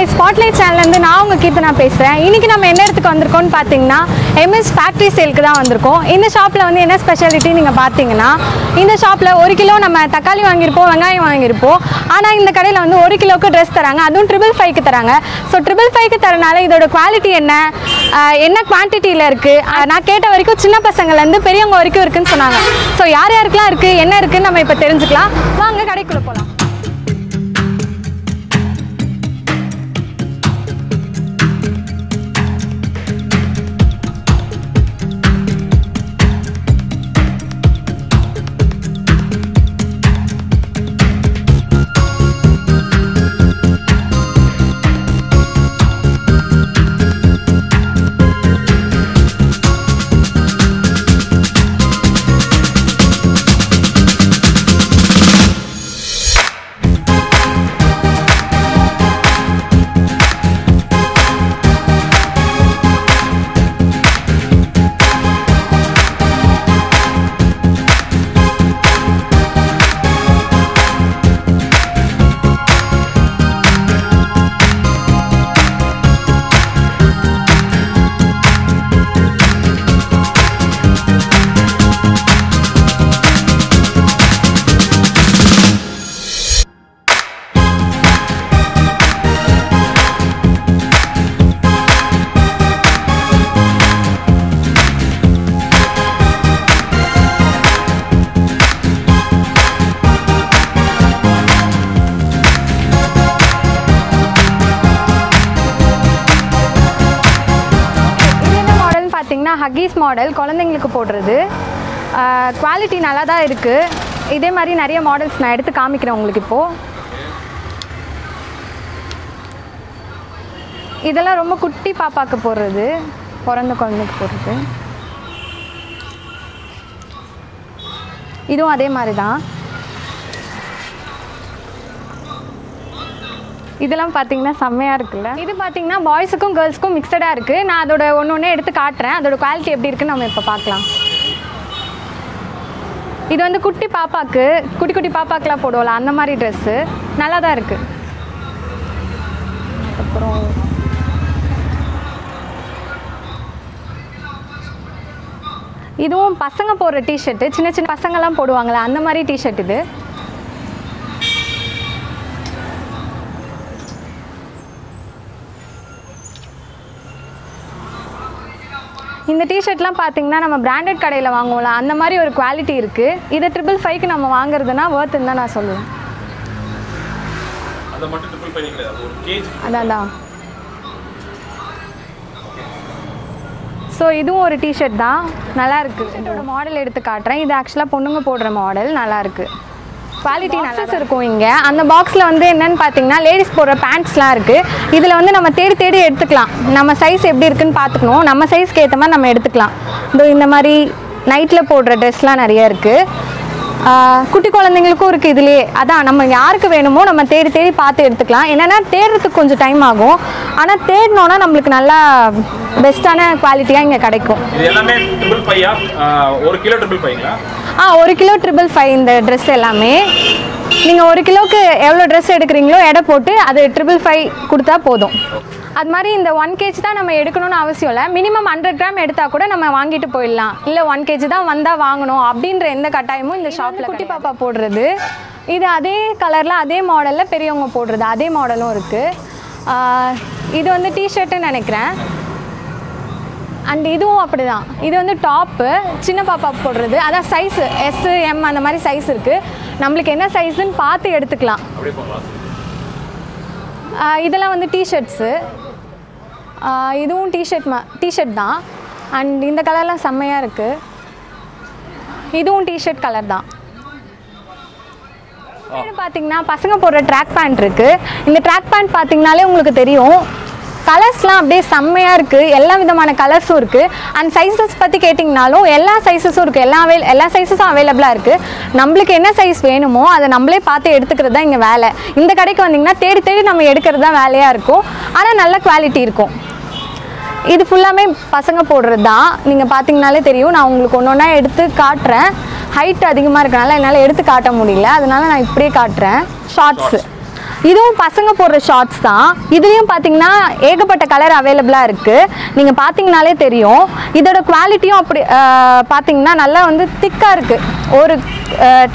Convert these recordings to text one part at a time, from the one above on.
guys, Spotlight channel வந்து நான் உங்க கீர்த்தனா பேசுறேன். இன்னைக்கு நம்ம என்ன இடத்துக்கு வந்திருக்கோம்னு பாத்தீங்கன்னா MS ஃபேக்டரி சேல்க்கு தான் வந்திருக்கோம். இந்த ஷாப்ல வந்து என்ன ஸ்பெஷாலிட்டி நீங்க பாத்தீங்கன்னா இந்த ஷாப்ல 1 கிலோ நம்ம தக்காளி வாங்கியிருப்போம், வெங்காயம் வாங்கியிருப்போம். ஆனா இந்த கடையில வந்து 1 கிலோக்கு Dress தராங்க. அதுவும் 555 க்கு தராங்க. சோ 555 க்கு தரனால இதோட குவாலிட்டி என்ன குவாண்டிட்டில இருக்கு. நான் கேட்ட வரைக்கும் சின்ன பசங்கள்ல இருந்து பெரியவங்க வரைக்கும் இருக்குன்னு சொன்னாங்க. சோ யார் யாருக்குலாம் இருக்கு, என்ன இருக்குன்னு நம்ம இப்ப தெரிஞ்சுக்கலாம். வாங்க கடைக்குள்ள போலாம். ஹக்கீஸ் மாடல் குழந்தைங்களுக்கு போடுறது. குவாலிட்டி நல்லா தான் இருக்குது. இதே மாதிரி நிறைய மாடல்ஸ் நான் எடுத்து காமிக்கிறேன் உங்களுக்கு. இப்போது இதெல்லாம் ரொம்ப குட்டி பாப்பாவுக்கு போடுறது, பிறந்த குழந்தைக்கு போடுறது. இதுவும் அதே மாதிரி தான். இதெல்லாம் பார்த்தீங்கன்னா செம்மையாக இருக்குல்ல. இது பார்த்தீங்கன்னா பாய்ஸுக்கும் கேர்ள்ஸுக்கும் மிக்சடாக இருக்குது. நான் அதோட ஒன்று எடுத்து காட்டுறேன். அதோட குவாலிட்டி எப்படி இருக்குன்னு நம்ம இப்போ பார்க்கலாம். இது வந்து குட்டி பாப்பாவுக்கு, குட்டி குட்டி பாப்பாக்கெலாம் போடுவோம்ல அந்த மாதிரி ட்ரெஸ்ஸு நல்லா தான் இருக்குது. அப்புறம் இதுவும் பசங்க போடுற டிஷர்ட்டு, சின்ன சின்ன பசங்கள்லாம் போடுவாங்களே அந்த மாதிரி டிஷர்ட் இது. இந்த டிஷர்ட்லாம் பார்த்தீங்கன்னா நம்ம பிராண்டட் கடையில் வாங்குவோம்ல அந்த மாதிரி ஒரு குவாலிட்டி இருக்குது. இதை 555க்கு நம்ம வாங்குறதுனா வர்த்துன்னு தான் நான் சொல்லுவேன். அதான். ஸோ இதுவும் ஒரு டிஷர்ட் தான், நல்லா இருக்குது. இதோட மாடல் எடுத்து காட்டுறேன். இது ஆக்சுவலாக பொண்ணுங்க போடுற மாடல், நல்லாயிருக்கு. குவாலிட்டி நல்லா இருக்கும். இங்கே அந்த பாக்ஸில் வந்து என்னென்னு பார்த்தீங்கன்னா லேடிஸ் போடுற பேண்ட்ஸ்லாம் இருக்குது. இதில் வந்து நம்ம தேடி தேடி எடுத்துக்கலாம். நம்ம சைஸ் எப்படி இருக்குன்னு பார்த்துக்கணும். நம்ம சைஸ்க்கு ஏற்ற மாதிரி நம்ம எடுத்துக்கலாம். இந்த மாதிரி நைட்டில் போடுற ட்ரெஸ்லாம் நிறைய இருக்குது. குட்டி குழந்தைங்களுக்கும் இருக்குது இதுலேயே. அதான் நம்ம யாருக்கு வேணுமோ நம்ம தேடி தேடி பார்த்து எடுத்துக்கலாம். என்னென்னா தேடுறதுக்கு கொஞ்சம் டைம் ஆகும். ஆனால் தேடினோன்னா நம்மளுக்கு நல்லா பெஸ்ட்டான குவாலிட்டியாக இங்கே கிடைக்கும். இது எல்லாமே 555. 1 கிலோ 555ங்களா? 1 கிலோ 555 இந்த ட்ரெஸ் எல்லாமே. நீங்கள் 1 கிலோவுக்கு எவ்வளோ ட்ரெஸ் எடுக்கிறீங்களோ எடை போட்டு அது 555 கொடுத்தா போதும். அது மாதிரி இந்த 1 kg தான் நம்ம எடுக்கணும்னு அவசியம் இல்லை. மினிமம் 100 கிராம் எடுத்தால் கூட நம்ம வாங்கிட்டு போயிடலாம். இல்லை 1 kg தான் வந்தால் வாங்கணும் அப்படின்ற எந்த கட்டாயமும் இந்த ஷாப்பில். குட்டி பாப்பா போடுறது இது அதே கலரில் அதே மாடலில் பெரியவங்க போடுறது அதே மாடலும் இருக்குது. இது வந்து டிஷர்ட்டுன்னு நினைக்கிறேன். அண்ட் இதுவும் அப்படி தான். இது வந்து டாப்பு சின்ன பாப்பா போடுறது. அதான் சைஸு S, M அந்த மாதிரி சைஸ் இருக்குது. நம்மளுக்கு என்ன சைஸுன்னு பார்த்து எடுத்துக்கலாம். இதெல்லாம் வந்து டிஷர்ட்ஸு. இதுவும் டிஷர்ட் தான். அண்ட் இந்த கலர்லாம் செம்மையாக இருக்குது. இதுவும் டிஷர்ட் கலர் தான். பார்த்தீங்கன்னா பசங்க போடுற ட்ராக் பேண்ட் இருக்குது. இந்த ட்ராக் பேண்ட் பார்த்தீங்கனாலே உங்களுக்கு தெரியும். கலர்ஸ்லாம் அப்படியே செம்மையாக இருக்குது. எல்லா விதமான கலர்ஸும் இருக்குது. அண்ட் சைஸஸ் பற்றி கேட்டிங்கனாலும் எல்லா சைஸஸும் இருக்குது. எல்லா சைஸஸும் அவைலபிளாக இருக்குது. நம்மளுக்கு என்ன சைஸ் வேணுமோ அதை நம்மளே பார்த்து எடுத்துக்கிறது தான் இங்கே வேலை. இந்த கடைக்கு வந்திங்கன்னா தேடி தேடி நம்ம எடுக்கிறது தான் வேலையாக இருக்கும். ஆனால் நல்ல குவாலிட்டி இருக்கும். இது ஃபுல்லாமே பசங்க போடுறது தான். நீங்கள் பார்த்தீங்கனாலே தெரியும். நான் உங்களுக்கு ஒன்று ஒன்றா எடுத்து காட்டுறேன். ஹைட் அதிகமாக இருக்கனால என்னால் எடுத்து காட்ட முடியல. அதனால் நான் இப்படியே காட்டுறேன். ஷார்ட்ஸு இதுவும் பசங்க போடுற ஷார்ட்ஸ் தான். இதுலேயும் பார்த்தீங்கன்னா ஏகப்பட்ட கலர் அவைலபிளாக இருக்குது. நீங்கள் பார்த்தீங்கனாலே தெரியும். இதோட குவாலிட்டியும் அப்படி பார்த்தீங்கன்னா நல்லா வந்து திக்காக இருக்குது. ஒரு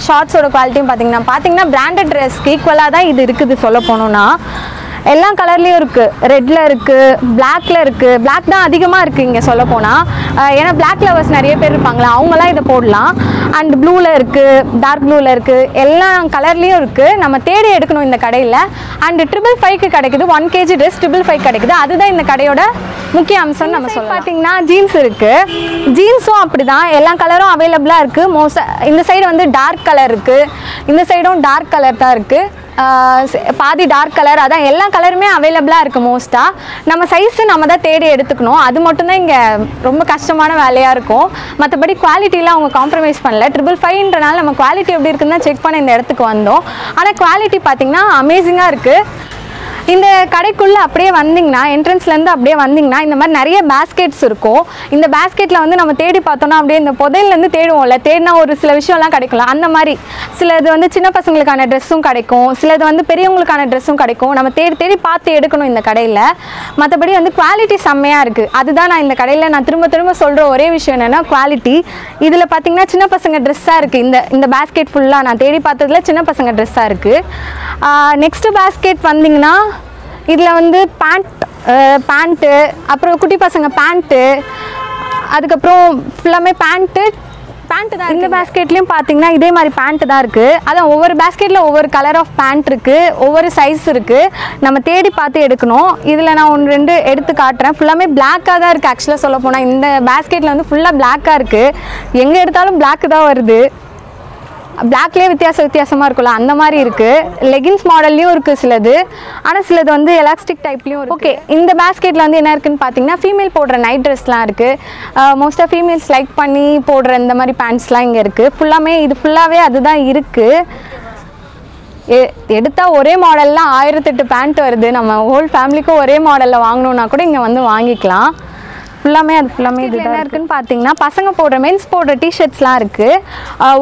ஷார்ட்ஸோட குவாலிட்டியும் பார்த்தீங்கன்னா பிராண்டட் ட்ரெஸ்க்கு ஈக்குவலாக தான் இது இருக்குது. சொல்ல போனோன்னா எல்லா கலர்லேயும் இருக்குது. ரெட்டில் இருக்குது, பிளாக்ல இருக்குது. பிளாக் தான் அதிகமாக இருக்குது இங்கே சொல்ல போனால். ஏன்னா பிளாக் லவர்ஸ் நிறைய பேர் இருப்பாங்களா, அவங்களாம் இதை போடலாம். அண்ட் ப்ளூவில் இருக்குது, டார்க் ப்ளூவில் இருக்குது, எல்லா கலர்லேயும் இருக்குது. நம்ம தேடி எடுக்கணும் இந்த கடையில். அண்ட் 555க்கு கிடைக்குது. 1 kg ட்ரெஸ் 555 கிடைக்குது. அதுதான் இந்த கடையோட முக்கிய அம்சம்னு நம்ம சொல்லலாம். பார்த்தீங்கன்னா ஜீன்ஸ் இருக்குது. ஜீன்ஸும் அப்படி தான், எல்லா கலரும் அவைலபிளாக இருக்குது. இந்த சைடு வந்து டார்க் கலர் இருக்குது, இந்த சைடும் டார்க் கலர் தான் இருக்குது. பாதி டார்க் கலர், அதான் எல்லா கலருமே அவைலபிளாக இருக்குது. மோஸ்ட்டாக நம்ம சைஸு நம்ம தான் தேடி எடுத்துக்கணும். அது மட்டும்தான் இங்கே ரொம்ப கஷ்டமான வேலையாக இருக்கும். மற்றபடி குவாலிட்டியில் அவங்க காம்ப்ரமைஸ் பண்ணல. 555ன்றனால நம்ம குவாலிட்டி எப்படி இருக்குன்னு தான் செக் பண்ண இந்த இடத்துக்கு வந்தோம். ஆனால் குவாலிட்டி பார்த்திங்கன்னா அமேசிங்காக இருக்குது. இந்த கடைக்குள்ளே அப்படியே வந்திங்கன்னா, என்ட்ரன்ஸ்லேருந்து அப்படியே வந்திங்கன்னா இந்த மாதிரி நிறைய பேஸ்கெட்ஸ் இருக்கும். இந்த பேஸ்கெட்டில் வந்து நம்ம தேடி பார்த்தோன்னா அப்படியே இந்த புதையிலேருந்து தேடுவோம்ல, தேடினா ஒரு சில விஷயம்லாம் கிடைக்கலாம். அந்த மாதிரி சிலது வந்து சின்ன பசங்களுக்கான ட்ரெஸ்ஸும் கிடைக்கும், சிலது வந்து பெரியவங்களுக்கான ட்ரெஸ்ஸும் கிடைக்கும். நம்ம தேடி தேடி பார்த்து எடுக்கணும் இந்த கடையில். மற்றபடி வந்து குவாலிட்டி செம்மையாக இருக்குது. அதுதான் நான் இந்த கடையில் நான் திரும்ப திரும்ப சொல்கிற ஒரே விஷயம் என்னென்னா குவாலிட்டி. இதில் பார்த்திங்கன்னா சின்ன பசங்க ட்ரெஸ்ஸாக இருக்குது. இந்த பேஸ்கெட் ஃபுல்லாக நான் தேடி பார்த்ததில் சின்ன பசங்க ட்ரெஸ்ஸாக இருக்குது. நெக்ஸ்ட்டு பேஸ்கெட் வந்திங்கன்னா இதில் வந்து பேண்ட்டு, அப்புறம் குட்டி பசங்க பேண்ட்டு, அதுக்கப்புறம் ஃபுல்லாமே பேண்ட்டு தான். இந்த பேஸ்கெட்லேயும் பார்த்தீங்கன்னா இதே மாதிரி பேண்ட்டு தான் இருக்குது. அதான் ஒவ்வொரு பேஸ்கெட்டில் ஒவ்வொரு கலர் ஆஃப் பேண்ட் இருக்குது, ஒவ்வொரு சைஸ் இருக்குது. நம்ம தேடி பார்த்து எடுக்கணும். இதில் நான் 1-2 எடுத்து காட்டுறேன். ஃபுல்லாமே பிளாக்காக தான் இருக்குது. ஆக்சுவலாக சொல்ல போனால் இந்த பேஸ்கெட்டில் வந்து ஃபுல்லாக பிளாக்காக இருக்குது. எங்கே எடுத்தாலும் பிளாக்கு தான் வருது. பிளாக்லேயே வித்தியாசமாக இருக்கும்ல, அந்த மாதிரி இருக்குது. லெகின்ஸ் மாடல்லையும் இருக்குது சிலது, ஆனால் சிலது வந்து எலாஸ்டிக் டைப்லேயும் இருக்குது. ஓகே, இந்த பேஸ்கெட்டில் வந்து என்ன இருக்குதுன்னு பார்த்தீங்கன்னா ஃபீமேல் போடுற நைட் ட்ரெஸ்லாம் இருக்குது. மோஸ்ட்டாக ஃபீமேல்ஸ் லைக் பண்ணி போடுற இந்த மாதிரி பேண்ட்ஸ்லாம் இங்கே இருக்குது. ஃபுல்லாமே இது ஃபுல்லாகவே அதுதான் இருக்குது. எடுத்தால் ஒரே மாடல்லாம் 1008 பேண்ட் வருது. நம்ம ஹோல் ஃபேமிலிக்கும் ஒரே மாடலில் வாங்கணுன்னா கூட இங்கே வந்து வாங்கிக்கலாம். ஃபுல்லாமே இது என்ன இருக்குன்னு பார்த்தீங்கன்னா பசங்க போடுற மென்ஸ் போடுற டிஷர்ட்ஸ்லாம் இருக்குது.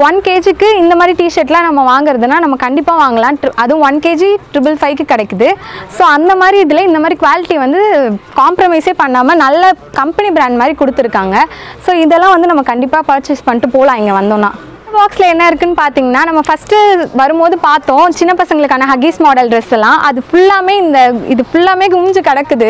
1 kgக்கு இந்த மாதிரி டிஷர்ட்லாம் நம்ம வாங்குறதுனா நம்ம கண்டிப்பாக வாங்கலாம். அதுவும் 1 kg 555க்கு கிடைக்குது. ஸோ அந்த மாதிரி இதில் இந்த மாதிரி குவாலிட்டி வந்து காம்ப்ரமைஸே பண்ணாமல் நல்ல கம்பெனி பிராண்ட் மாதிரி கொடுத்துருக்காங்க. ஸோ இதெல்லாம் வந்து நம்ம கண்டிப்பாக பர்ச்சேஸ் பண்ணிட்டு போகலாம் இங்கே வந்தோன்னா. பாக்ஸில் என்ன இருக்குன்னு பார்த்தீங்கன்னா நம்ம ஃபஸ்ட்டு வரும்போது பார்த்தோம் சின்ன பசங்களுக்கான ஹக்கீஸ் மாடல் ட்ரெஸ் எல்லாம். அது ஃபுல்லாமே இது ஃபுல்லாமே குமிஞ்சு கிடக்குது.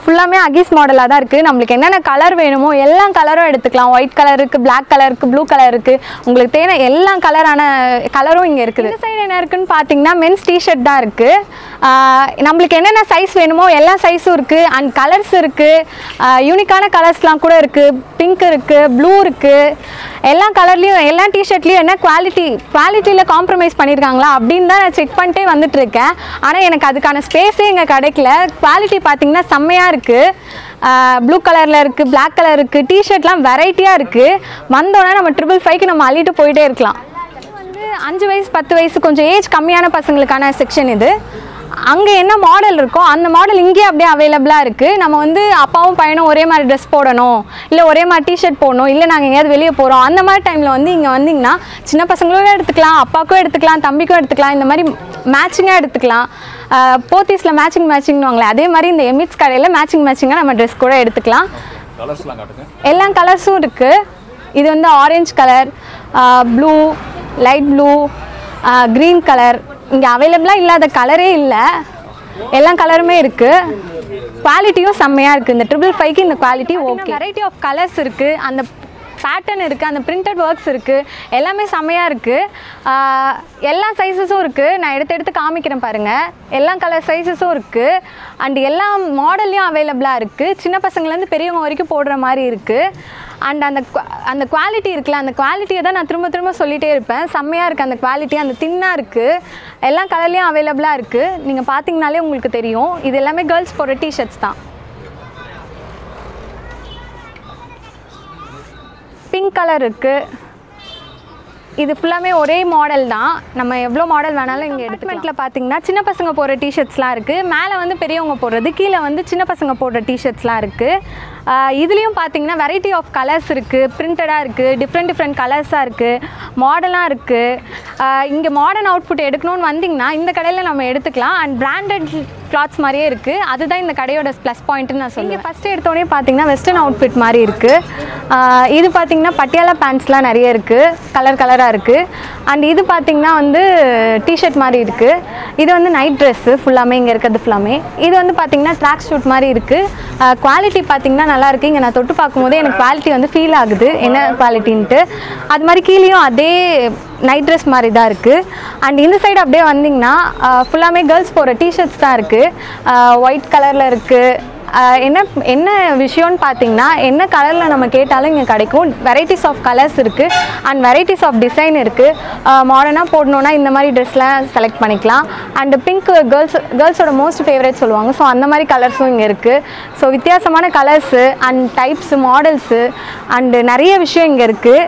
ஃபுல்லாமே ஹக்கீஸ் மாடலாக தான் இருக்குது. நம்மளுக்கு என்னென்ன கலர் வேணுமோ எல்லா கலரும் எடுத்துக்கலாம். ஒயிட் கலர் இருக்குது, பிளாக் கலர் இருக்குது, ப்ளூ கலர் இருக்குது. உங்களுக்கு தேவை எல்லா கலரும் இங்கே இருக்குது. இந்த சைடு என்ன இருக்குன்னு பார்த்தீங்கன்னா மென்ஸ் டிஷர்ட் தான் இருக்குது. நம்மளுக்கு என்னென்ன சைஸ் வேணுமோ எல்லா சைஸும் இருக்குது. அண்ட் கலர்ஸ் இருக்குது, யூனிக்கான கலர்ஸ்லாம் கூட இருக்குது. பிங்க் இருக்குது, ப்ளூ இருக்குது. எல்லா கலர்லேயும் எல்லா டிஷர்ட்லேயும் என்ன குவாலிட்டியில் காம்ப்ரமைஸ் பண்ணியிருக்காங்களா அப்படின்னு தான் நான் செக் பண்ணிட்டே வந்துட்டுருக்கேன். ஆனால் எனக்கு அதுக்கான ஸ்பேஸே இங்கே கிடைக்கல. குவாலிட்டி பார்த்திங்கன்னா செம்மையாக இருக்குது. ப்ளூ கலரில் இருக்குது, பிளாக் கலர் இருக்குது, டிஷர்ட்லாம் வெரைட்டியாக இருக்குது. வந்தோடனே நம்ம 555க்கு நம்ம அள்ளிட்டு போயிட்டே இருக்கலாம். வந்து 5 வயசு 10 வயசு கொஞ்சம் ஏஜ் கம்மியான பசங்களுக்கான செக்ஷன் இது. அங்கே என்ன மாடல் இருக்கோ அந்த மாடல் இங்கே அப்படியே அவைலபிளாக இருக்குது. நம்ம வந்து அப்பாவும் பையனும் ஒரே மாதிரி ட்ரெஸ் போடணும், இல்லை ஒரே மாதிரி டிஷர்ட் போடணும், இல்லை நாங்கள் எங்கேயாவது வெளியே போகிறோம், அந்த மாதிரி டைமில் வந்து இங்கே வந்திங்கன்னா சின்ன பசங்களும் எடுத்துக்கலாம், அப்பாவுக்கும் எடுத்துக்கலாம், தம்பிக்கும் எடுத்துக்கலாம். இந்த மாதிரி மேட்சிங்காக எடுத்துக்கலாம். போத்தீஸில் மேட்சிங்னு வாங்களே, அதே மாதிரி இந்த எமிட்ஸ் கடையில் மேட்சிங்காக நம்ம ட்ரெஸ் கூட எடுத்துக்கலாம். எல்லா கலர்ஸும் இருக்குது. இது வந்து orange colour, blue, light blue, green colour. இங்கே அவைலபிளாக இல்லாத கலரே இல்லை, எல்லா கலருமே இருக்குது. குவாலிட்டியும் செம்மையாக இருக்குது. இந்த 555க்கு இந்த quality okay. Variety of colours இருக்குது, அந்த பேட்டர்ன் இருக்குது, அந்த பிரிண்டட் ஒர்க்ஸ் இருக்குது, எல்லாமே செம்மையாக இருக்குது. எல்லா சைஸஸும் இருக்குது. நான் எடுத்து காமிக்கிறேன் பாருங்கள். எல்லா கலர் சைஸஸும் இருக்குது. அண்ட் எல்லா மாடல்லையும் அவைலபிளாக இருக்குது. சின்ன பசங்கள்லேருந்து பெரியவங்க வரைக்கும் போடுற மாதிரி இருக்குது. அண்ட் அந்த குவாலிட்டி இருக்குல்ல, அந்த குவாலிட்டியை தான் நான் திரும்ப சொல்லிகிட்டே இருப்பேன். செம்மையாக இருக்குது அந்த குவாலிட்டி. அந்த தின்னாக இருக்குது. எல்லா கலர்லேயும் அவைலபிளாக இருக்குது. நீங்கள் பார்த்தீங்கனாலே உங்களுக்கு தெரியும். இது எல்லாமே கேர்ள்ஸ் போடுற டிஷர்ட்ஸ் தான். பிங்க் கலர் இருக்குது. இது ஃபுல்லாமே ஒரே மாடல் தான். நம்ம எவ்வளோ மாடல் வேணாலும் இங்கே எடுத்துக்கலாம். பார்த்தீங்கன்னா சின்ன பசங்க போடுற டிஷர்ட்ஸ்லாம் இருக்குது. மேலே வந்து பெரியவங்க போடுறது, கீழே வந்து சின்ன பசங்க போடுற டிஷர்ட்ஸ்லாம் இருக்குது. இதுலேயும் பார்த்தீங்கன்னா வெரைட்டி ஆஃப் கலர்ஸ் இருக்குது, பிரிண்டடாக இருக்குது, டிஃப்ரெண்ட் கலர்ஸாக இருக்குது, மாடலாக இருக்குது. இங்கே மாடர்ன் அவுட்ஃபுட் எடுக்கணும்னு வந்திங்கன்னா இந்த கடையில் நம்ம எடுத்துக்கலாம். அண்ட் பிராண்டட் கிளாத்ஸ் மாதிரியே இருக்குது. அதுதான் இந்த கடையோட ப்ளஸ் பாயிண்ட்டுன்னு நான் சொல்லுவேன். ஃபஸ்ட்டு எடுத்தோடனே பார்த்தீங்கன்னா வெஸ்டர்ன் அவுட்ஃபிட் மாதிரி இருக்குது. இது பார்த்தீங்கன்னா பட்டியாலா பேண்ட்ஸ்லாம் நிறைய இருக்குது, கலராக இருக்குது. அண்ட் இது பார்த்தீங்கன்னா வந்து டிஷர்ட் மாதிரி இருக்குது. இது வந்து நைட் ட்ரெஸ்ஸு ஃபுல்லாமே, இங்கே இருக்கிறது ஃபுல்லாமே. இது வந்து பார்த்தீங்கன்னா ட்ராக் ஷூட் மாதிரி இருக்குது. குவாலிட்டி பார்த்தீங்கன்னா நல்லாயிருக்கு. இங்கே நான் தொட்டு பார்க்கும்போதே எனக்கு குவாலிட்டி வந்து ஃபீல் ஆகுது, என்ன குவாலிட்டின்ட்டு. அது மாதிரி கீழேயும் அதே நைட் ட்ரெஸ் மாதிரி தான் இருக்குது. அண்ட் இந்த சைடு அப்படியே வந்திங்கன்னா ஃபுல்லாமே கேர்ள்ஸ் போகிற டிஷர்ட்ஸ் தான் இருக்குது. ஒயிட் கலரில் இருக்குது. என்ன விஷயம்னு பார்த்தீங்கன்னா என்ன கலரில் நம்ம கேட்டாலும் இங்கே கிடைக்கும். வெரைட்டிஸ் ஆஃப் கலர்ஸ் இருக்குது அண்ட் வெரைட்டிஸ் ஆஃப் டிசைன் இருக்குது. மாடர்னாக போடணுன்னா இந்த மாதிரி ட்ரெஸ்லாம் செலக்ட் பண்ணிக்கலாம். அண்டு பிங்க் கேர்ள்ஸோட மோஸ்ட் ஃபேவரட் சொல்லுவாங்க. ஸோ அந்த மாதிரி கலர்ஸும் இங்கே இருக்குது. ஸோ வித்தியாசமான colours and types, models and நிறைய விஷயம் இங்கே இருக்குது.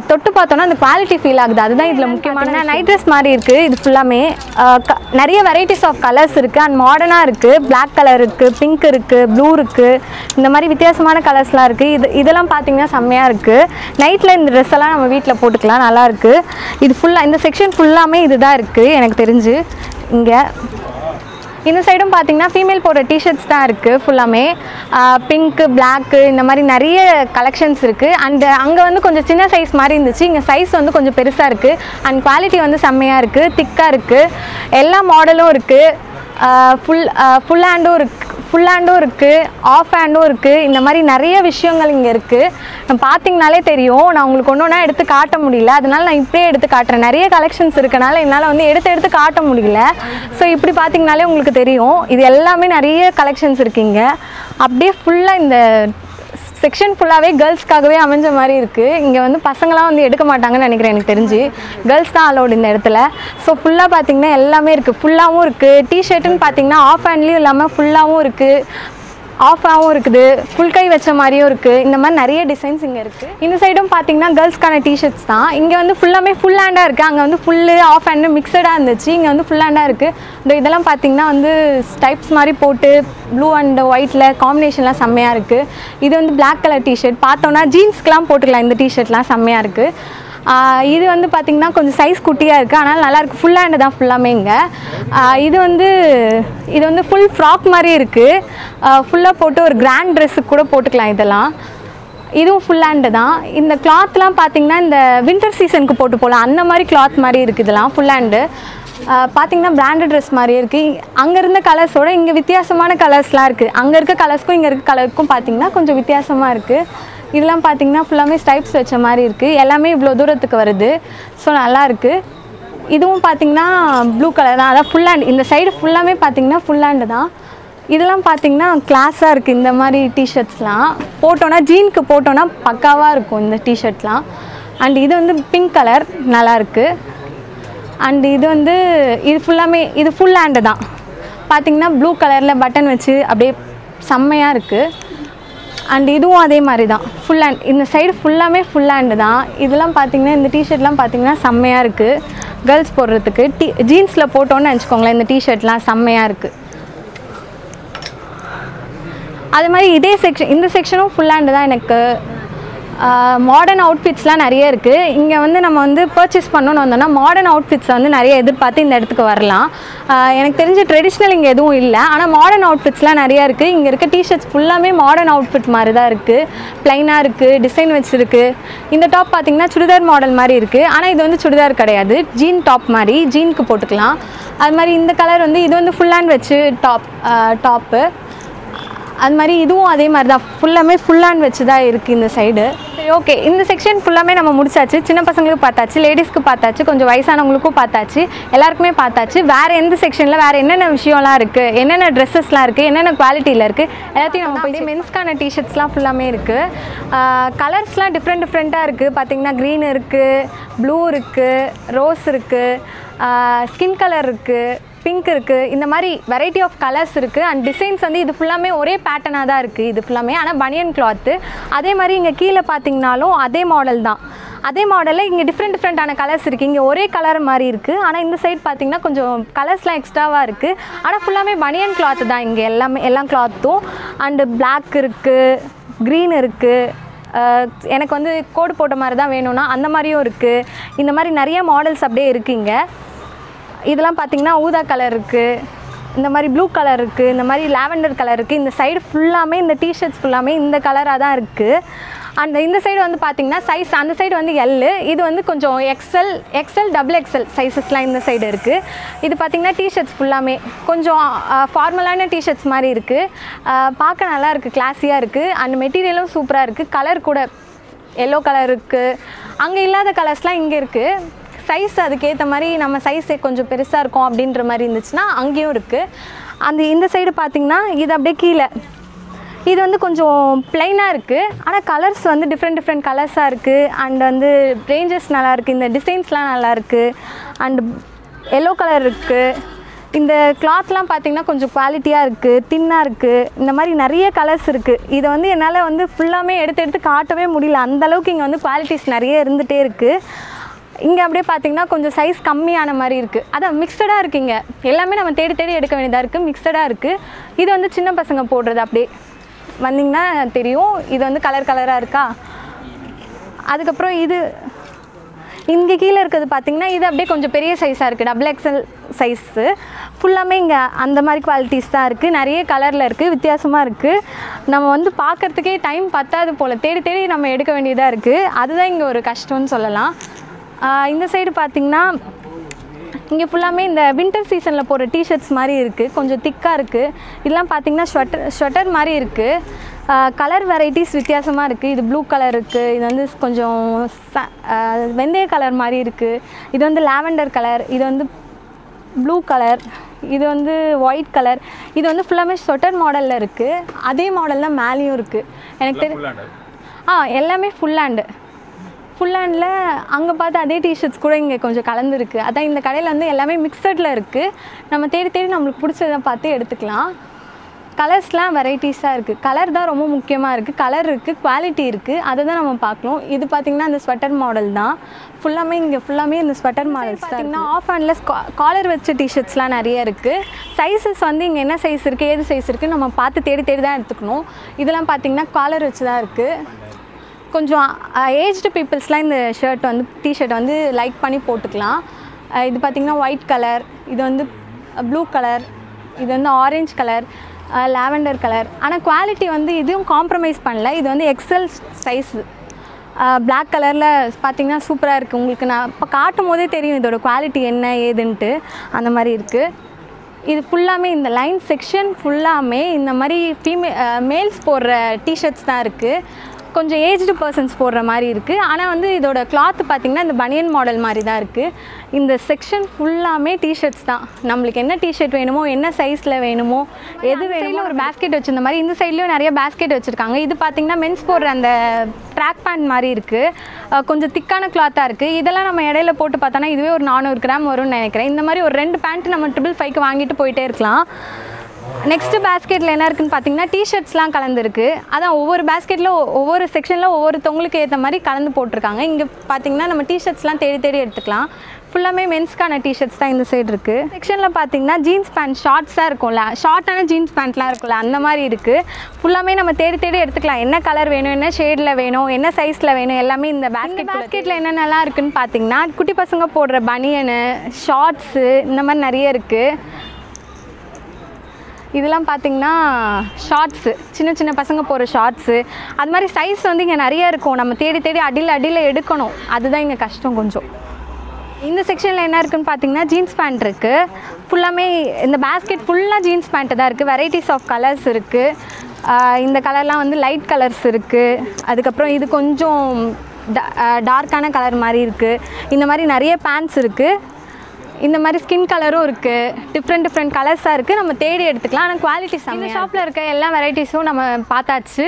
தொட்டு பார்த்தோன்னா அந்த குவாலிட்டி ஃபீல் ஆகுது. அதுதான் இதில் முக்கியமான. நைட் ட்ரெஸ் மாதிரி இருக்குது. இது ஃபுல்லாமே நிறைய வெரைட்டிஸ் ஆஃப் கலர்ஸ் இருக்குது அண்ட் மாடர்னாக இருக்குது. பிளாக் கலர் இருக்குது, பிங்க் இருக்குது, ப்ளூ இருக்குது. இந்த மாதிரி வித்தியாசமான கலர்ஸ்லாம் இருக்குது. இதெல்லாம் பார்த்தீங்கன்னா செம்மையாக இருக்குது. நைட்டில் இந்த ட்ரெஸ் எல்லாம் நம்ம வீட்டில் போட்டுக்கலாம், நல்லாயிருக்கு. இது ஃபுல்லாக இந்த செக்ஷன் ஃபுல்லாமே இதுதான் இருக்குது எனக்கு தெரிஞ்சு. இங்கே இந்த சைடும் பார்த்தீங்கன்னா ஃபீமேல் போடுற டிஷர்ட்ஸ் தான் இருக்குது ஃபுல்லாமே. பிங்க்கு, பிளாக்கு, இந்த மாதிரி நிறைய கலெக்ஷன்ஸ் இருக்குது. அண்ட் அங்கே வந்து கொஞ்சம் சின்ன சைஸ் மாதிரி இருந்துச்சு. இங்கே சைஸ் வந்து கொஞ்சம் பெருசாக இருக்குது. அண்ட் குவாலிட்டி வந்து செம்மையாக இருக்குது, திக்காக இருக்குது. எல்லா மாடலும் இருக்குது. ஃபுல் ஹேண்டும் இருக்குது, ஆஃப் ஹேண்டும் இருக்குது. இந்த மாதிரி நிறைய விஷயங்கள் இங்கே இருக்குது. நம்ம பார்த்திங்கனாலே தெரியும். நான் உங்களுக்கு ஒன்றா எடுத்து காட்ட முடியல, அதனால நான் இப்படியே எடுத்து காட்டுறேன். நிறைய கலெக்ஷன்ஸ் இருக்கனால என்னால் வந்து எடுத்து காட்ட முடியல. ஸோ இப்படி பார்த்திங்கனாலே உங்களுக்கு தெரியும். இது எல்லாமே நிறைய கலெக்ஷன்ஸ் இருக்குங்க. அப்படியே ஃபுல்லாக இந்த செக்ஷன் ஃபுல்லாகவே கேர்ள்ஸ்க்காகவே அமைஞ்ச மாதிரி இருக்குது. இங்கே வந்து பசங்களாம் வந்து எடுக்க மாட்டாங்கன்னு நினைக்கிறேன். எனக்கு தெரிஞ்சு கேர்ள்ஸ் தான் அலோடு இந்த இடத்துல. ஸோ ஃபுல்லாக பார்த்திங்கன்னா எல்லாமே இருக்குது. ஃபுல்லாகவும் இருக்குது. டிஷர்ட்டுன்னு பார்த்திங்கன்னா ஆஃப் ஹேண்ட்லேயும் இல்லாமல் ஃபுல்லாகவும் இருக்குது, ஆஃபாகவும் இருக்குது, ஃபுல் கை வச்ச மாதிரியும் இருக்குது. இந்த மாதிரி நிறைய டிசைன்ஸ் இங்கே இருக்குது. இந்த சைடும் பார்த்திங்கன்னா கேர்ள்ஸ்க்கான டிஷர்ட்ஸ் தான். இங்கே வந்து ஃபுல்லாமே ஃபுல் ஹேண்டாக இருக்குது. அங்கே வந்து ஃபுல்லு ஆஃப் ஹேண்டு மிக்சடாக இருந்துச்சு. இங்கே வந்து ஃபுல் ஹேண்டாக இருக்குது. இதெல்லாம் பார்த்திங்கன்னா வந்து ஸ்டைப்ஸ் மாதிரி போட்டு ப்ளூ அண்ட் ஒயிட்டில் காம்பினேஷன்லாம் செம்மையாக இருக்குது. இது வந்து பிளாக் கலர் டிஷர்ட். பார்த்தோன்னா ஜீன்ஸ்க்கெலாம் போட்டுக்கலாம். இந்த டிஷர்ட்லாம் செம்மையாக இருக்குது. இது வந்து பார்த்திங்கன்னா கொஞ்சம் சைஸ் குட்டியாக இருக்குது, ஆனால் நல்லாயிருக்கு. ஃபுல் ஹேண்டு தான் ஃபுல்லாமே இங்கே. இது வந்து ஃபுல் ஃப்ராக் மாதிரி இருக்குது. ஃபுல்லாக போட்டு ஒரு கிராண்ட் ட்ரெஸ்ஸுக்கு கூட போட்டுக்கலாம். இதுவும் ஃபுல் ஹேண்டு தான். இந்த கிளாத்லாம் பார்த்திங்கன்னா இந்த வின்டர் சீசனுக்கு போட்டு போகலாம், அந்த மாதிரி கிளாத் மாதிரி இருக்குது. இதெல்லாம் ஃபுல் ஹேண்டு. பார்த்திங்கன்னா பிராண்டட் ட்ரெஸ் மாதிரியே இருக்குது. அங்கே இருந்த கலர்ஸோடு இங்கே வித்தியாசமான கலர்ஸ்லாம் இருக்குது. அங்கே இருக்க கலர்ஸ்க்கும் இங்கே இருக்க கலருக்கும் பார்த்திங்கன்னா கொஞ்சம் வித்தியாசமாக இருக்குது. இதெல்லாம் பார்த்திங்கன்னா ஃபுல்லாமே ஸ்டைப்ஸ் வச்ச மாதிரி இருக்குது. எல்லாமே இவ்வளோ தூரத்துக்கு வருது. ஸோ நல்லாயிருக்கு. இதுவும் பார்த்திங்கன்னா ப்ளூ கலர் தான். அதான் ஃபுல் ஹேண்ட். இந்த சைடு ஃபுல்லாமே பார்த்திங்கன்னா ஃபுல் ஹேண்டு தான். இதெல்லாம் பார்த்திங்கன்னா கிளாஸாக இருக்குது. இந்த மாதிரி டிஷர்ட்ஸ்லாம் போட்டோன்னா ஜீனுக்கு போட்டோன்னா பக்காவாக இருக்கும் இந்த டிஷர்ட்லாம். அண்ட் இது வந்து பிங்க் கலர் நல்லாயிருக்கு. அண்ட் இது ஃபுல்லாமே இது ஃபுல் ஹேண்டு தான். பார்த்திங்கன்னா ப்ளூ கலரில் பட்டன் வச்சு அப்படியே செம்மையாக இருக்குது. அண்ட் இதுவும் அதே மாதிரி தான் ஃபுல் ஹேண்ட். இந்த சைடு ஃபுல்லாமே ஃபுல் ஹேண்டு தான். இதெல்லாம் பார்த்திங்கன்னா இந்த டிஷர்ட்லாம் பார்த்திங்கன்னா செம்மையாக இருக்குது கேர்ள்ஸ் போடுறதுக்கு. ஜீன்ஸில் போட்டோன்னு நினச்சிக்கோங்களேன். இந்த டிஷர்ட்லாம் செம்மையாக இருக்குது. அது மாதிரி இந்த செக்ஷனும் ஃபுல் ஹேண்டு தான். எனக்கு மாடர்ன் அவுட்ஃபிட்ஸ்லாம் நிறைய இருக்குது. இங்கே வந்து நம்ம வந்து பர்ச்சேஸ் பண்ணணுன்னு வந்தோம்னா மாடர்ன் அவுட்ஃபிட்ஸை வந்து நிறைய எதிர்பார்த்து இந்த இடத்துக்கு வரலாம். எனக்கு தெரிஞ்ச ட்ரெடிஷ்னல் இங்கே எதுவும் இல்லை, ஆனால் மாடர்ன் அவுட்ஃபிட்ஸ்லாம் நிறையா இருக்குது. இங்கே இருக்க டிஷர்ட்ஸ் ஃபுல்லாமே மாடர்ன் அவுட்ஃபிட் மாதிரி தான் இருக்குது. ப்ளைனாக இருக்குது, டிசைன் வச்சுருக்கு. இந்த டாப் பார்த்திங்கன்னா சுடிதார் மாடல் மாதிரி இருக்குது, ஆனால் இது வந்து சுடிதார் கிடையாது, ஜீன் டாப் மாதிரி, ஜீனுக்கு போட்டுக்கலாம். அது மாதிரி இந்த கலர் வந்து இது வந்து ஃபுல் ஹேண்ட் வச்சு டாப்பு. அது மாதிரி இதுவும் அதே மாதிரி தான் ஃபுல்லாமே ஃபுல் ஹேண்ட் வச்சு தான் இருக்குது இந்த சைடு. சரி, ஓகே. இந்த செக்ஷன் ஃபுல்லாமே நம்ம முடிச்சாச்சு. சின்ன பசங்களுக்கு பார்த்தாச்சு, லேடிஸ்க்கு பார்த்தாச்சு, கொஞ்சம் வயசானவங்களுக்கும் பார்த்தாச்சு, எல்லாருக்குமே பார்த்தாச்சு. வேறு எந்த செக்ஷனில் வேறு என்னென்ன விஷயம்லாம் இருக்குது, என்னென்ன ட்ரெஸ்ஸஸ்லாம் இருக்குது, என்னென்ன குவாலிட்டியில் இருக்குது, எல்லாத்தையும் நம்ம போய் மென்ஸ்க்கான டிஷர்ட்ஸ்லாம் ஃபுல்லாமே இருக்குது. கலர்ஸ்லாம் டிஃப்ரெண்ட்டாக இருக்குது. பார்த்திங்கன்னா க்ரீன் இருக்குது, ப்ளூ இருக்குது, ரோஸ் இருக்குது, ஸ்கின் கலர் இருக்குது, பிங்க் இருக்குது. இந்த மாதிரி வெரைட்டி ஆஃப் கலர்ஸ் இருக்குது. அண்ட் டிசைன்ஸ் வந்து இது ஃபுல்லாமே ஒரே பேட்டர்னாக தான் இருக்குது இது ஃபுல்லாமே, ஆனால் பனியன் கிளாத்து. அதே மாதிரி இங்கே கீழே பார்த்திங்கனாலும் அதே மாடல் தான். அதே மாடலில் இங்கே டிஃப்ரெண்ட்டான கலர்ஸ் இருக்குது. இங்கே ஒரே கலர் மாதிரி இருக்குது, ஆனால் இந்த சைட் பார்த்திங்கன்னா கொஞ்சம் கலர்ஸ்லாம் எக்ஸ்ட்ராவாக இருக்குது. ஆனால் ஃபுல்லாமே பனியன் கிளாத்து தான் இங்கே எல்லா கிளாத்தும். அண்டு பிளாக் இருக்குது, க்ரீன் இருக்குது, எனக்கு வந்து கோடு போட்ட மாதிரி தான் வேணும்னா அந்த மாதிரியும் இருக்குது. இந்த மாதிரி நிறைய மாடல்ஸ் அப்படியே இருக்குங்க. இதெல்லாம் பார்த்திங்கன்னா ஊதா கலர் இருக்குது, இந்த மாதிரி ப்ளூ கலர் இருக்குது, இந்த மாதிரி லாவெண்டர் கலர் இருக்குது. இந்த சைடு ஃபுல்லாமே இந்த டிஷர்ட்ஸ் ஃபுல்லாமே இந்த கலராக தான் இருக்குது. அண்ட் இந்த சைடு வந்து பார்த்திங்கன்னா சைஸ் அந்த சைடு வந்து எல்லு, இது வந்து கொஞ்சம் எக்ஸல் டபுள் எக்ஸல் சைஸஸ்லாம் இந்த சைடு இருக்குது. இது பார்த்திங்கன்னா டிஷர்ட்ஸ் ஃபுல்லாமே கொஞ்சம் ஃபார்மலான டிஷர்ட்ஸ் மாதிரி இருக்குது. பார்க்க நல்லா இருக்குது, கிளாஸியாக இருக்குது. அண்ட் மெட்டீரியலும் சூப்பராக இருக்குது. கலர் கூட எல்லோ கலர் இருக்குது, அங்கே இல்லாத கலர்ஸ்லாம் இங்கே இருக்குது. சைஸ் அதுக்கேற்ற மாதிரி நம்ம சைஸ் கொஞ்சம் பெருசாக இருக்கும் அப்படின்ற மாதிரி இருந்துச்சுன்னா அங்கேயும் இருக்குது. இந்த சைடு பார்த்திங்கன்னா இது அப்படியே கீழே இது வந்து கொஞ்சம் ப்ளைனாக இருக்குது. ஆனால் கலர்ஸ் வந்து டிஃப்ரெண்ட் கலர்ஸாக இருக்குது. அண்ட் வந்து ரேஞ்சஸ் நல்லாயிருக்கு, இந்த டிசைன்ஸ்லாம் நல்லாயிருக்கு. அண்ட் எல்லோ கலர் இருக்குது. இந்த கிளாத்லாம் பார்த்திங்கன்னா கொஞ்சம் குவாலிட்டியாக இருக்குது, தின்னாக இருக்குது. இந்த மாதிரி நிறைய கலர்ஸ் இருக்குது. இதை வந்து என்னால் வந்து ஃபுல்லாமே எடுத்து காட்டவே முடியல, அந்தளவுக்கு இங்கே வந்து குவாலிட்டிஸ் நிறைய இருந்துகிட்டே இருக்குது. இங்கே அப்படியே பார்த்திங்கன்னா கொஞ்சம் சைஸ் கம்மியான மாதிரி இருக்குது. அதான் மிக்சடாக இருக்குங்க, எல்லாமே நம்ம தேடி எடுக்க வேண்டியதாக இருக்குது, மிக்சடாக இருக்குது. இது வந்து சின்ன பசங்க போடுறது அப்படியே வந்திங்கன்னா தெரியும். இது வந்து கலராக இருக்கா. அதுக்கப்புறம் இது இங்கே கீழே இருக்கிறது பார்த்திங்கன்னா இது அப்படியே கொஞ்சம் பெரிய சைஸாக இருக்குது, டபுள் எக்ஸல் சைஸு. ஃபுல்லாமே இங்கே அந்த மாதிரி குவாலிட்டிஸ் தான் இருக்குது. நிறைய கலரில் இருக்குது, வித்தியாசமாக இருக்குது. நம்ம வந்து பார்க்குறதுக்கே டைம் பத்தாது போல், தேடி நம்ம எடுக்க வேண்டியதாக இருக்குது. அதுதான் இங்கே ஒரு கஷ்டம்னு சொல்லலாம். இந்த சைடு பார்த்திங்கன்னா இங்கே ஃபுல்லாமே இந்த வின்டர் சீசனில் போடுற டிஷர்ட்ஸ் மாதிரி இருக்குது, கொஞ்சம் திக்காக இருக்குது. இதெல்லாம் பார்த்திங்கன்னா ஸ்வெட்டர் மாதிரி இருக்குது. கலர் வெரைட்டிஸ் வித்தியாசமாக இருக்குது. இது ப்ளூ கலர் இருக்குது, இது வந்து கொஞ்சம் வெந்தய கலர் மாதிரி இருக்குது. இது வந்து லாவெண்டர் கலர், இது வந்து ப்ளூ கலர், இது வந்து ஒயிட் கலர். இது வந்து ஃபுல்லாமே ஸ்வெட்டர் மாடலில் இருக்குது. அதே மாடல் தான் மேலேயும் இருக்குது. எனக்கு தெரியும் எல்லாமே ஃபுல் ஹேண்டில் அங்கே பார்த்து அதே டிஷர்ட்ஸ் கூட இங்கே கொஞ்சம் கலந்துருக்கு. அதான் இந்த கடையில் வந்து எல்லாமே மிக்சடில் இருக்குது. நம்ம தேடி நம்மளுக்கு பிடிச்சதை பார்த்து எடுத்துக்கலாம். கலர்ஸ்லாம் வெரைட்டிஸாக இருக்குது. கலர் தான் ரொம்ப முக்கியமாக இருக்குது. கலர் இருக்குது, குவாலிட்டி இருக்குது, அதை தான் நம்ம பார்க்கணும். இது பார்த்திங்கன்னா இந்த ஸ்வெட்டர் மாடல் தான் ஃபுல்லாமே இந்த ஸ்வெட்டர் மாடல்ஸ் தான். பார்த்திங்கன்னா ஆஃப் ஹேண்டில் காலர் வச்ச டிஷர்ட்ஸ்லாம் நிறைய இருக்குது. சைஸஸ் வந்து இங்கே என்ன சைஸ் இருக்குது, ஏது சைஸ் இருக்குது நம்ம பார்த்து தேடி தான் எடுத்துக்கணும். இதெல்லாம் பார்த்திங்கன்னா காலர் வச்சு தான் இருக்குது. கொஞ்சம் ஏஜ்டு பீப்புள்ஸ்லாம் இந்த டிஷர்ட் வந்து லைக் பண்ணி போட்டுக்கலாம். இது பார்த்திங்கன்னா ஒயிட் கலர், இது வந்து ப்ளூ கலர், இது வந்து ஆரஞ்ச் கலர், லாவெண்டர் கலர். ஆனால் குவாலிட்டி வந்து இதுவும் காம்ப்ரமைஸ் பண்ணல. இது வந்து எக்ஸல் சைஸு. பிளாக் கலரில் பார்த்திங்கன்னா சூப்பராக இருக்குது. உங்களுக்கு நான் இப்போ காட்டும் போதே தெரியும் இதோட குவாலிட்டி என்ன ஏதுன்ட்டு. அந்த மாதிரி இருக்குது. இது ஃபுல்லாமே இந்த லைன் செக்ஷன் ஃபுல்லாமே இந்த மாதிரி மேல்ஸ் போடுற டிஷர்ட்ஸ் தான் இருக்குது. கொஞ்சம் ஏஜ்டு பர்சன்ஸ் போடுற மாதிரி இருக்குது. ஆனால் வந்து இதோட கிளாத் பார்த்திங்கன்னா இந்த பனியன் மாடல் மாதிரி தான் இருக்குது. இந்த செக்ஷன் ஃபுல்லாமே டிஷர்ட்ஸ் தான். நம்மளுக்கு என்ன டிஷர்ட் வேணுமோ, என்ன சைஸில் வேணுமோ, எது வேணுமோ. ஒரு பேஸ்கெட் வச்சுருந்த மாதிரி இந்த சைட்லேயும் நிறைய பேஸ்கெட் வச்சுருக்காங்க. இது பார்த்திங்கன்னா மென்ஸ் போடுற அந்த ட்ராக் பேண்ட் மாதிரி இருக்குது. கொஞ்சம் திக்கான கிளாத்தாக இருக்குது. இதெல்லாம் நம்ம இடையில போட்டு பார்த்தோன்னா இதுவே ஒரு 400 கிராம் வரும்னு நினைக்கிறேன். இந்த மாதிரி ஒரு 2 பேண்ட் நம்ம 555 வாங்கிட்டு போயிட்டே இருக்கலாம். நெக்ஸ்ட்டு பேஸ்கெட்டில் என்ன இருக்குதுன்னு பார்த்திங்கன்னா டிஷர்ட்ஸ்லாம் கலந்துருக்கு. அதான் ஒவ்வொரு பேஸ்கெட்டில் ஒவ்வொரு செக்ஷனில் ஒவ்வொருத்தவங்களுக்கு ஏற்ற மாதிரி கலந்து போட்டிருக்காங்க. இங்கே பார்த்திங்கன்னா நம்ம டிஷர்ட்ஸ்லாம் தேடி எடுத்துக்கலாம். ஃபுல்லாமே மென்ஸ்க்கான டிஷர்ட்ஸ் தான் இந்த சைடு இருக்குது. செக்ஷனில் பார்த்திங்கன்னா ஜீன்ஸ் பேண்ட் ஷார்ட்ஸாக இருக்கும்ல, ஷார்ட்டான ஜீன்ஸ் பேண்ட்லாம் இருக்கும்ல, அந்த மாதிரி இருக்குது. ஃபுல்லாமே நம்ம தேடி எடுத்துக்கலாம். என்ன கலர் வேணும், என்ன ஷேடில் வேணும், என்ன சைஸில் வேணும், எல்லாமே இந்த பேஸ்கெட்டில் என்னென்னலாம் இருக்குதுன்னு பார்த்திங்கன்னா குட்டி பசங்க போடுற பனியனு, ஷார்ட்ஸு, இந்த மாதிரி நிறைய இருக்குது. இதெல்லாம் பார்த்திங்கன்னா ஷார்ட்ஸு, சின்ன பசங்க போகிற ஷார்ட்ஸு. அது மாதிரி சைஸ் வந்து இங்கே நிறைய இருக்கும். நம்ம தேடி அடியில் எடுக்கணும். அதுதான் இங்கே கஷ்டம் கொஞ்சம். இந்த செக்ஷனில் என்ன இருக்குதுன்னு பார்த்திங்கன்னா ஜீன்ஸ் பேண்ட் இருக்குது. ஃபுல்லாமே இந்த பேஸ்கெட் ஃபுல்லாக ஜீன்ஸ் பேண்ட்டு தான் இருக்குது. வெரைட்டிஸ் ஆஃப் கலர்ஸ் இருக்குது. இந்த கலர்லாம் வந்து லைட் கலர்ஸ் இருக்குது. அதுக்கப்புறம் இது கொஞ்சம் டார்க்கான கலர் மாதிரி இருக்குது. இந்த மாதிரி நிறைய பேண்ட்ஸ் இருக்குது. இந்த மாதிரி ஸ்கின் கலரும் இருக்குது. டிஃப்ரெண்ட் கலர்ஸாக இருக்குது. நம்ம தேடி எடுத்துக்கலாம். ஆனால் குவாலிட்டி இந்த ஷாப்பில் இருக்க எல்லா வெரைட்டிஸும் நம்ம பார்த்தாச்சு.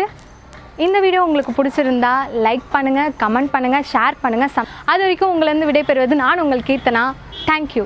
இந்த வீடியோ உங்களுக்கு பிடிச்சிருந்தா லைக் பண்ணுங்கள், கமெண்ட் பண்ணுங்கள், ஷேர் பண்ணுங்கள். அது வரைக்கும் உங்களிருந்து விடைபெறுவது நான் உங்கள் கீர்த்தனா. தேங்க்யூ.